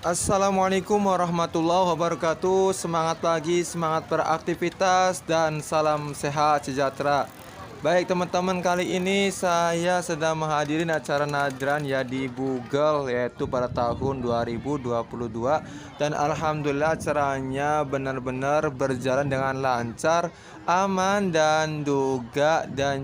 Assalamualaikum warahmatullahi wabarakatuh. Semangat pagi, semangat beraktivitas, dan salam sehat sejahtera. Baik teman-teman, kali ini saya sedang menghadiri acara Nadran ya di Google, yaitu pada tahun 2022. Dan alhamdulillah acaranya benar-benar berjalan dengan lancar, aman, dan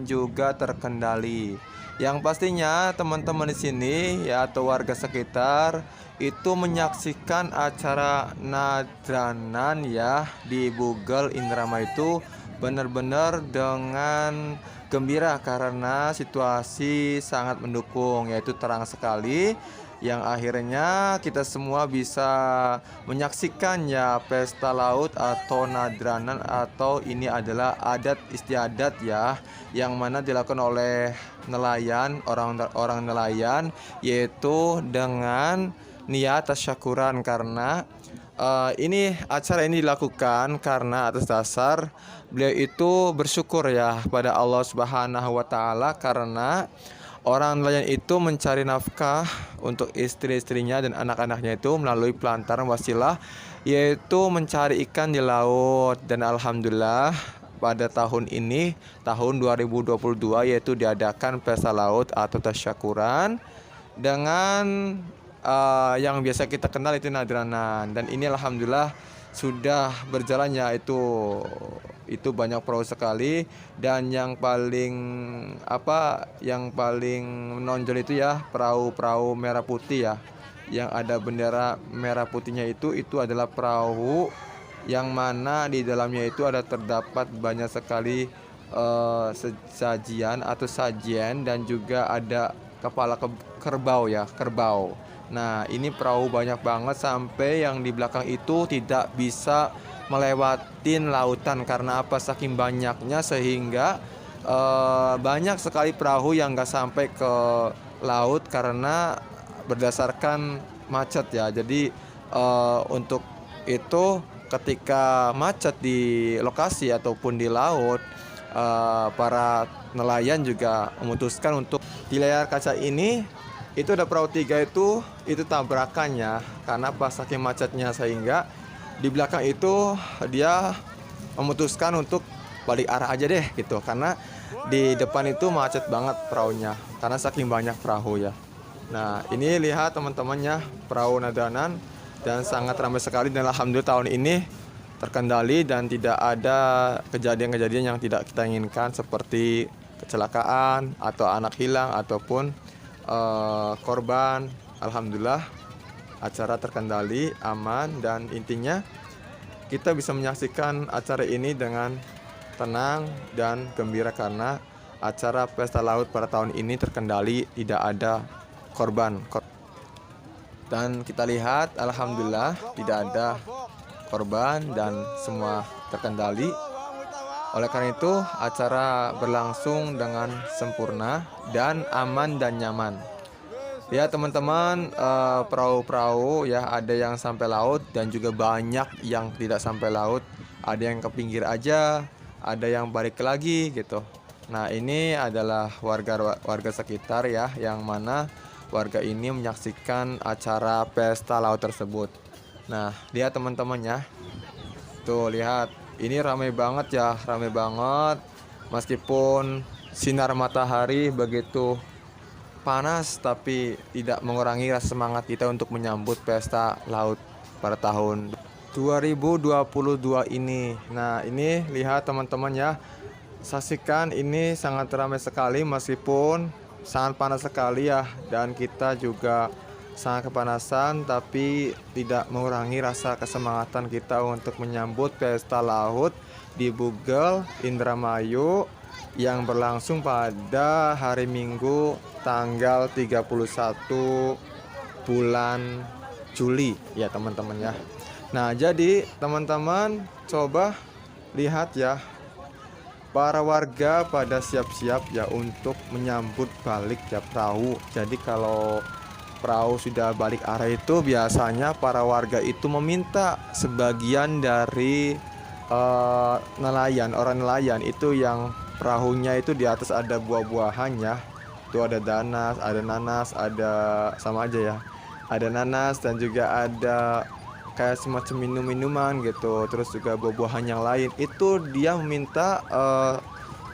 juga terkendali. Yang pastinya teman-teman di sini ya atau warga sekitar itu menyaksikan acara Nadranan ya di Google Indrama itu benar-benar dengan gembira karena situasi sangat mendukung, yaitu terang sekali, yang akhirnya kita semua bisa menyaksikan ya pesta laut atau Nadranan, atau ini adalah adat istiadat ya yang mana dilakukan oleh nelayan, orang nelayan, yaitu dengan niat tasyakuran karena acara ini dilakukan karena atas dasar beliau itu bersyukur ya pada Allah Subhanahu wa taala, karena orang nelayan itu mencari nafkah untuk istri-istrinya dan anak-anaknya itu melalui pelantaran wasilah, yaitu mencari ikan di laut. Dan alhamdulillah pada tahun ini, tahun 2022, yaitu diadakan pesta laut atau tasyakuran dengan yang biasa kita kenal itu Nadranan. Dan ini alhamdulillah sudah berjalan ya, itu banyak perahu sekali. Dan yang paling menonjol itu ya perahu-perahu merah putih ya, yang ada bendera merah putihnya, itu adalah perahu yang mana di dalamnya itu terdapat banyak sekali sajian atau sajian, dan juga ada kepala kerbau ya, kerbau. Nah, ini perahu banyak banget sampai yang di belakang itu tidak bisa melewatin lautan. Karena apa? Saking banyaknya sehingga banyak sekali perahu yang nggak sampai ke laut karena berdasarkan macet ya. Jadi untuk itu ketika macet di lokasi ataupun di laut, para nelayan juga memutuskan untuk di layar kaca ini itu ada perahu tiga itu tabrakannya karena pas saking macetnya, sehingga di belakang itu dia memutuskan untuk balik arah aja deh gitu, karena di depan itu macet banget perahunya karena saking banyak perahu ya. Nah, ini lihat teman-temannya perahu Nadranan, dan sangat ramai sekali, dan alhamdulillah tahun ini terkendali dan tidak ada kejadian-kejadian yang tidak kita inginkan seperti kecelakaan atau anak hilang ataupun korban. Alhamdulillah acara terkendali, aman, dan intinya kita bisa menyaksikan acara ini dengan tenang dan gembira karena acara pesta laut pada tahun ini terkendali, tidak ada korban. Dan kita lihat alhamdulillah tidak ada korban dan semua terkendali. Oleh karena itu, acara berlangsung dengan sempurna dan aman dan nyaman. Ya teman-teman, perahu-perahu ya ada yang sampai laut dan juga banyak yang tidak sampai laut. Ada yang ke pinggir aja, ada yang balik lagi gitu. Nah, ini adalah warga sekitar ya, yang mana warga ini menyaksikan acara pesta laut tersebut. Nah, lihat teman-temannya. Tuh, lihat. Ini ramai banget ya, ramai banget. Meskipun sinar matahari begitu panas, tapi tidak mengurangi rasa semangat kita untuk menyambut pesta laut pada tahun 2022 ini. Nah, ini lihat teman-teman ya. Saksikan, ini sangat ramai sekali meskipun sangat panas sekali ya, dan kita juga sangat kepanasan, tapi tidak mengurangi rasa kesemangatan kita untuk menyambut pesta laut di Google Indramayu yang berlangsung pada hari Minggu tanggal 31 bulan Juli ya teman-teman ya. Nah, jadi teman-teman coba lihat ya, para warga pada siap-siap ya untuk menyambut balik ya perahu. Jadi kalau perahu sudah balik arah itu biasanya para warga itu meminta sebagian dari orang nelayan itu yang perahunya itu di atas ada buah-buahannya. Itu ada nanas, ada sama aja ya. ada nanas dan juga ada kayak semacam minum-minuman gitu, terus juga buah-buahan yang lain. Itu dia meminta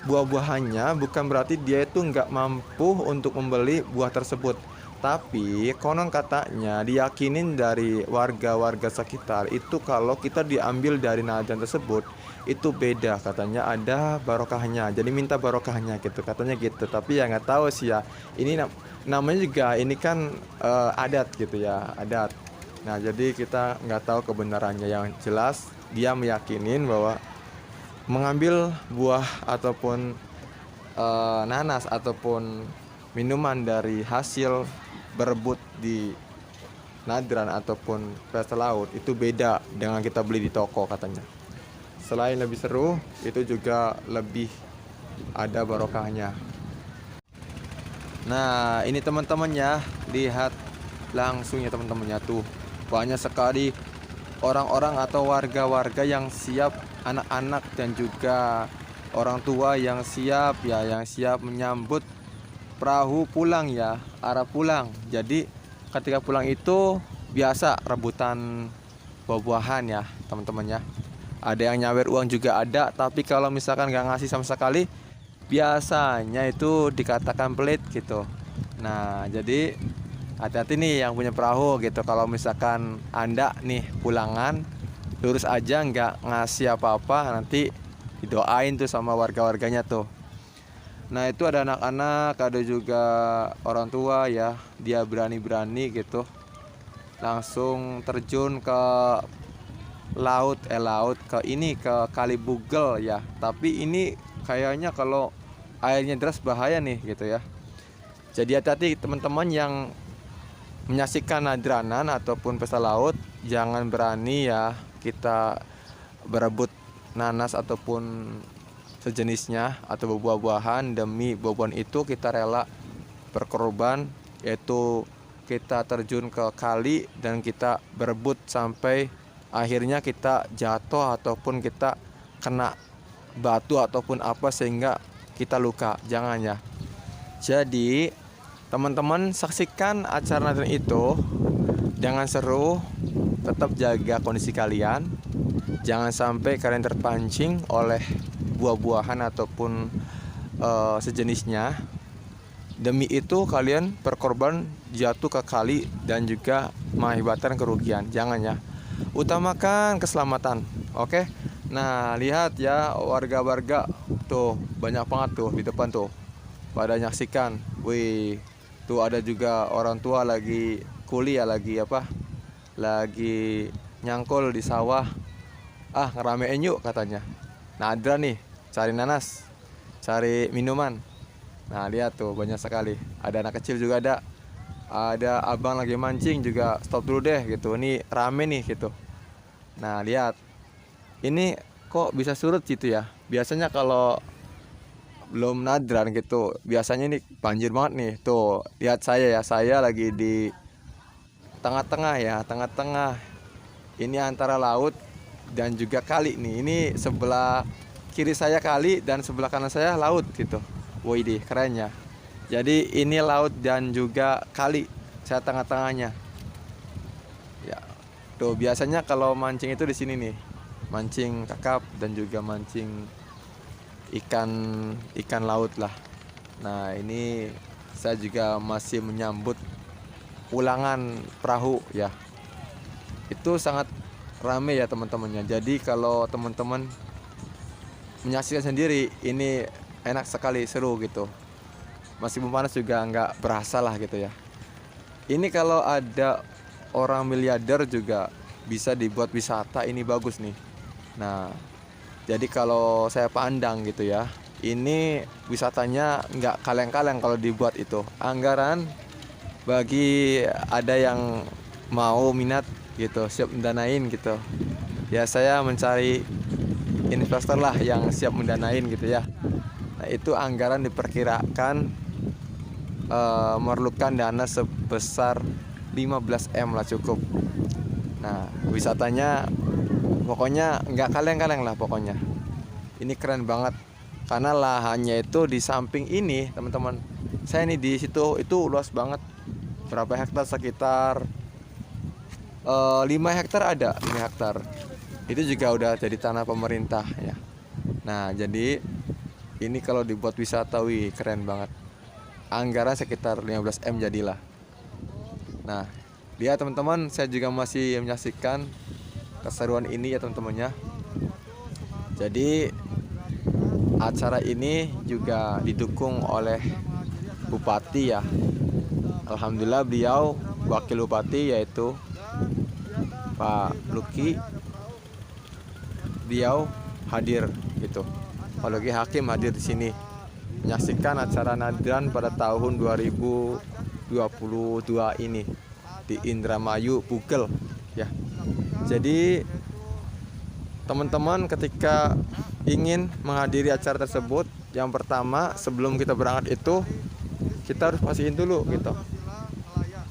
buah-buahannya, bukan berarti dia itu nggak mampu untuk membeli buah tersebut. Tapi konon katanya diyakinin dari warga-warga sekitar itu kalau kita diambil dari nadran tersebut itu beda, katanya ada barokahnya. Jadi minta barokahnya gitu, katanya gitu. Tapi ya nggak tahu sih ya. Ini namanya juga ini kan adat gitu ya, adat. Nah, jadi kita nggak tahu kebenarannya. Yang jelas dia meyakinin bahwa mengambil buah ataupun nanas ataupun minuman dari hasil berebut di nadran ataupun pesta laut itu beda dengan kita beli di toko katanya. Selain lebih seru, itu juga lebih ada barokahnya. Nah, ini teman-temannya, lihat langsung ya teman-temannya tuh. Banyak sekali orang-orang atau warga-warga yang siap, anak-anak dan juga orang tua yang siap ya, yang siap menyambut perahu pulang ya, arah pulang. Jadi ketika pulang itu biasa rebutan buah-buahan ya teman-temannya. Ada yang nyawer uang juga ada, tapi kalau misalkan nggak ngasih sama sekali, biasanya itu dikatakan pelit gitu. Nah, jadi hati-hati nih yang punya perahu gitu. Kalau misalkan Anda nih pulangan, lurus aja nggak ngasih apa-apa, nanti didoain tuh sama warga-warganya tuh. Nah, itu ada anak-anak, ada juga orang tua ya. Dia berani-berani gitu langsung terjun ke laut ke Kali Bugel ya. Tapi ini kayaknya kalau airnya deras bahaya nih gitu ya. Jadi hati-hati teman-teman yang menyaksikan nadranan ataupun pesta laut, jangan berani ya kita berebut nanas ataupun sejenisnya atau buah-buahan. Demi buah-buahan itu kita rela berkorban, yaitu kita terjun ke kali dan kita berebut sampai akhirnya kita jatuh ataupun kita kena batu ataupun apa sehingga kita luka. Jangan ya. Jadi teman-teman saksikan acara nadran itu, jangan seru, tetap jaga kondisi kalian. Jangan sampai kalian terpancing oleh buah-buahan ataupun sejenisnya. Demi itu kalian berkorban jatuh ke kali dan juga mengakibatkan kerugian. Jangan ya. Utamakan keselamatan. Oke. Nah, lihat ya warga-warga tuh banyak banget tuh di depan tuh. Pada nyaksikan. Wih, tuh ada juga orang tua lagi kuliah lagi apa? Lagi nyangkul di sawah. Ah, ngeramein yuk katanya. Nah, ada nih, cari nanas, cari minuman. Nah, lihat tuh banyak sekali. Ada anak kecil juga ada. Ada abang lagi mancing juga, stop dulu deh gitu. Ini rame nih gitu. Nah, lihat. Ini kok bisa surut gitu ya. Biasanya kalau belum nadran gitu, biasanya ini banjir banget nih. Tuh, lihat saya ya. Saya lagi di tengah-tengah ya, tengah-tengah. Ini antara laut dan juga kali nih. Ini sebelah kiri saya kali dan sebelah kanan saya laut gitu. Woi deh, kerennya. Jadi ini laut dan juga kali. Saya tengah-tengahnya. Ya. Tuh biasanya kalau mancing itu di sini nih. Mancing kakap dan juga mancing ikan ikan laut lah. Nah, ini saya juga masih menyambut pulangan perahu ya. Itu sangat rame ya teman-temannya. Jadi kalau teman-teman menyaksikan sendiri, ini enak sekali, seru gitu. Meskipun panas juga nggak berasa lah gitu ya. Ini kalau ada orang miliarder juga bisa dibuat wisata, ini bagus nih. Nah, jadi kalau saya pandang gitu ya, ini wisatanya nggak kaleng-kaleng kalau dibuat itu. Anggaran bagi ada yang mau minat gitu, siap mendanain gitu. Ya saya mencari investor lah yang siap mendanain gitu ya. Nah, itu anggaran diperkirakan memerlukan dana sebesar 15 M lah cukup. Nah, wisatanya pokoknya nggak kaleng-kaleng lah pokoknya. Ini keren banget karena lahannya itu di samping ini teman-teman. Saya nih di situ itu luas banget. Berapa hektar, sekitar 5 hektar ada, 5 hektar. Itu juga udah jadi tanah pemerintah ya. Nah, jadi ini kalau dibuat wisata, wih keren banget. Anggaran sekitar 15 M jadilah. Nah, dia teman-teman, saya juga masih menyaksikan keseruan ini ya teman-temannya. Jadi acara ini juga didukung oleh Bupati ya. Alhamdulillah beliau wakil Bupati yaitu Pak Luki, beliau hadir gitu. Pak Luki Hakim hadir di sini menyaksikan acara Nadran pada tahun 2022 ini di Indramayu Bugel ya. Jadi teman-teman ketika ingin menghadiri acara tersebut, yang pertama sebelum kita berangkat itu kita harus pastiin dulu gitu.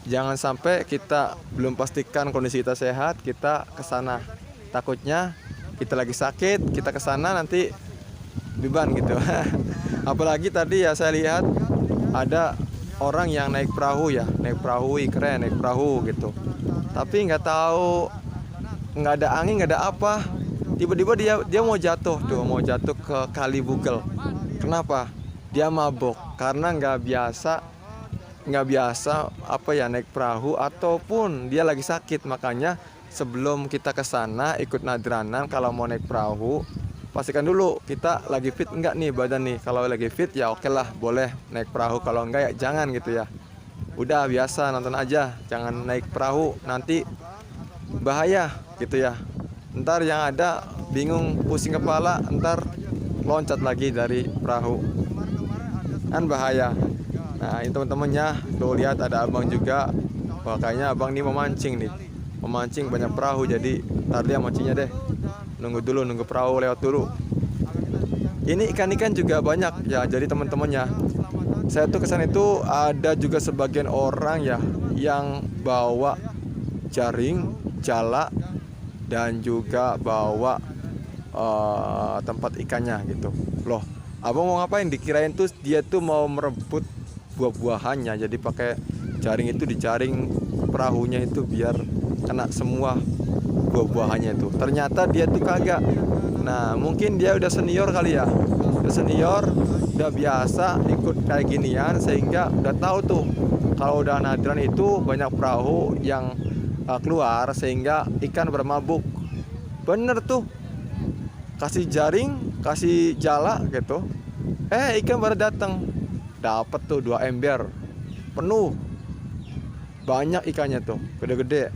Jangan sampai kita belum pastikan kondisi kita sehat, kita ke sana. Takutnya kita lagi sakit, kita ke sana nanti beban gitu. Apalagi tadi ya saya lihat ada orang yang naik perahu ya, naik perahu, keren naik perahu gitu. Tapi nggak tahu, nggak ada angin, nggak ada apa. Tiba-tiba dia mau jatuh tuh, mau jatuh ke Kali Bugel. Kenapa? Dia mabok karena nggak biasa apa ya naik perahu ataupun dia lagi sakit. Makanya sebelum kita ke sana ikut nadranan, kalau mau naik perahu pastikan dulu kita lagi fit enggak nih badan nih. Kalau lagi fit ya oke lah boleh naik perahu, kalau enggak ya jangan gitu ya. Udah biasa nonton aja, jangan naik perahu, nanti bahaya gitu ya. Ntar yang ada bingung, pusing kepala, ntar loncat lagi dari perahu, kan bahaya. Nah ini teman-temannya, tuh lihat ada abang juga. Wah kayaknya abang ini memancing nih, memancing banyak perahu. Jadi ntar dia mancingnya deh, nunggu perahu lewat dulu. Ini ikan-ikan juga banyak ya. Jadi teman-temannya, saya tuh kesan itu ada juga sebagian orang ya yang bawa jaring, jala, dan juga bawa tempat ikannya gitu. Loh, abang mau ngapain? Dikirain tuh dia tuh mau merebut buah-buahannya. Jadi pakai jaring itu, dijaring perahunya itu biar kena semua buah-buahannya itu. Ternyata dia tuh kagak. Nah, mungkin dia udah senior kali ya. Udah senior, udah biasa ikut kayak ginian sehingga udah tahu tuh kalau udah nadran itu banyak perahu yang keluar sehingga ikan bermabuk. Bener tuh, kasih jaring, kasih jala gitu, ikan baru datang, dapat tuh 2 ember penuh, banyak ikannya tuh, gede-gede.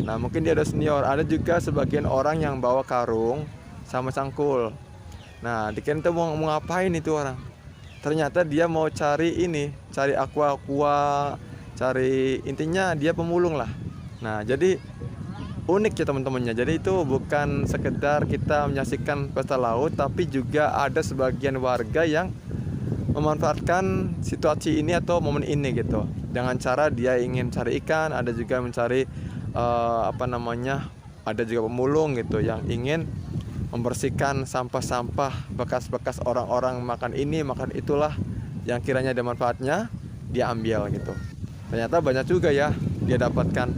Nah mungkin dia ada senior. Ada juga sebagian orang yang bawa karung sama cangkul. Nah dikira tuh mau ngapain itu orang, ternyata dia mau cari ini, cari aqua, cari, intinya dia pemulung lah. Nah jadi unik ya teman-temannya. Jadi itu bukan sekedar kita menyaksikan pesta laut, tapi juga ada sebagian warga yang memanfaatkan situasi ini atau momen ini gitu. Dengan cara dia ingin cari ikan, ada juga mencari ada juga pemulung gitu yang ingin membersihkan sampah-sampah bekas-bekas orang-orang makan ini, makan itulah, yang kiranya ada manfaatnya dia ambil gitu. Ternyata banyak juga ya dia dapatkan.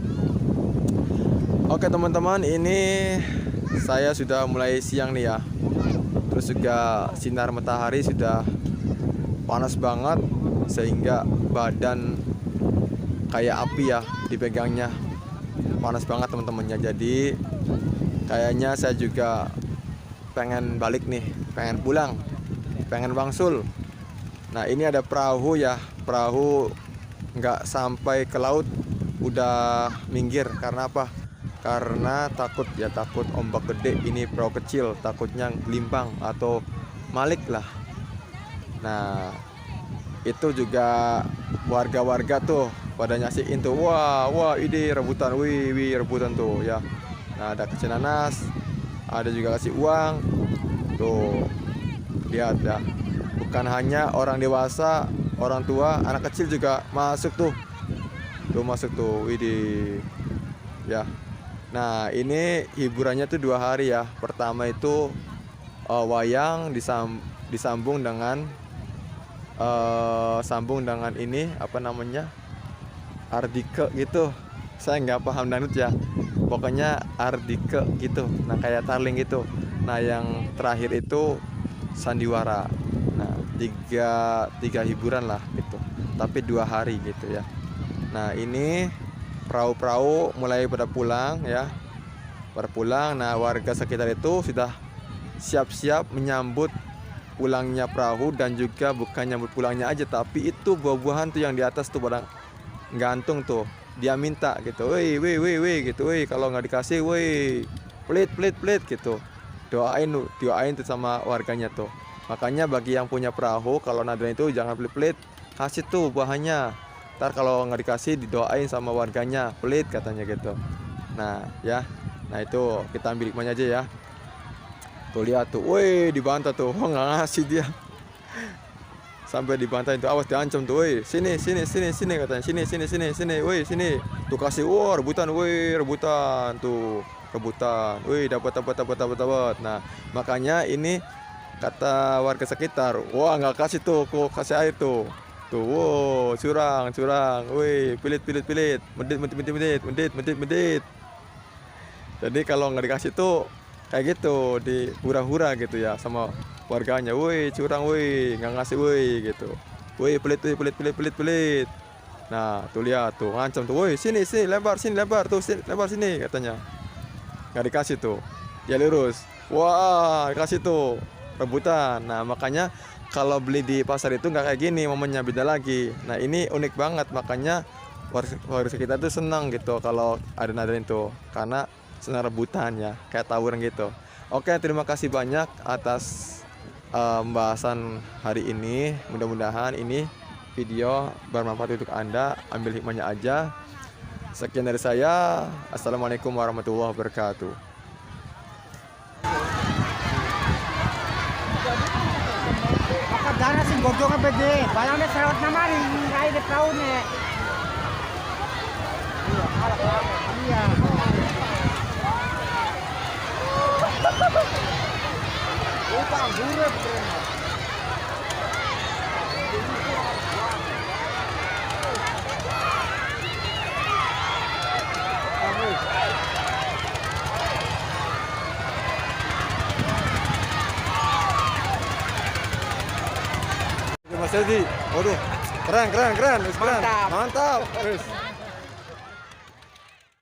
Oke teman-teman, ini saya sudah mulai siang nih ya. Terus juga sinar matahari sudah panas banget sehingga badan kayak api ya dipegangnya. Panas banget teman-temannya. Jadi kayaknya saya juga pengen balik nih, pengen pulang, pengen bangsul. Nah ini ada perahu ya, perahu nggak sampai ke laut udah minggir. Karena apa? Karena takut ombak gede. Ini perahu kecil, takutnya gelimpang atau malik lah. Nah itu juga warga-warga tuh pada nyaksiin tuh, wah ini rebutan, rebutan tuh ya. Nah ada kasih nanas, ada juga kasih uang tuh, lihat ya. Bukan hanya orang dewasa, orang tua, anak kecil juga masuk tuh masuk tuh, widih ya. Nah ini hiburannya tuh 2 hari ya. Pertama itu wayang disambung dengan ini apa namanya, ardike gitu. Saya nggak paham danut ya. pokoknya Ardike gitu. Nah kayak Tarling gitu. Nah yang terakhir itu Sandiwara. Nah tiga hiburan lah gitu, tapi 2 hari gitu ya. Nah ini perahu-perahu mulai pada pulang ya, pada pulang. Nah warga sekitar itu sudah siap-siap menyambut pulangnya perahu, dan juga bukan nyambut pulangnya aja, tapi itu buah-buahan tuh yang di atas tuh pada gantung tuh, dia minta gitu, woi woi woi woi gitu, woi kalau nggak dikasih, woi pelit pelit pelit gitu, doain tuh sama warganya tuh. Makanya bagi yang punya perahu, kalau nadran itu jangan pelit pelit, kasih tuh buahnya, ntar kalau nggak dikasih didoain sama warganya, pelit katanya gitu. Nah ya, nah itu kita ambil hikmahnya aja ya. Tuh lihat tuh, woi dibantah tuh, oh, nggak ngasih dia, sampai dibantai tuh, awas diancam tuh, woi sini sini sini sini katanya, sini sini sini sini, woi sini, tuh kasih, wah rebutan, woi rebutan tuh, rebutan, woi dapat. Nah makanya ini kata warga sekitar, wah nggak kasih tuh, kok kasih air tuh, wow curang curang, woi pilit pilit pilit, medit medit medit medit medit medit medit. Jadi kalau nggak dikasih tuh kayak gitu, di hura-hura gitu ya sama warganya. Woi curang, woi nggak ngasih, woi gitu. Woi pelit, woi pelit pelit pelit pelit. Nah tuh lihat tuh ngancam tuh, woi sini sini lebar tuh, sini, lebar sini katanya. Nggak dikasih tuh, dia lurus. Wah dikasih tuh, rebutan. Nah makanya kalau beli di pasar itu nggak kayak gini, momennya beda lagi. Nah ini unik banget, makanya warga kita tuh senang gitu kalau ada nadarin tuh, karena senang rebutan ya, kayak tawuran gitu. Oke, terima kasih banyak atas pembahasan hari ini. Mudah-mudahan ini video bermanfaat untuk Anda. Ambil hikmahnya aja. Sekian dari saya. Assalamualaikum warahmatullahi wabarakatuh. Darah sing godong bede, balang deh serot namari, ngai deh perahu nih. Iya. Utang buruk. Mas Edi, waduh, keren, Mantap. mantap, terus.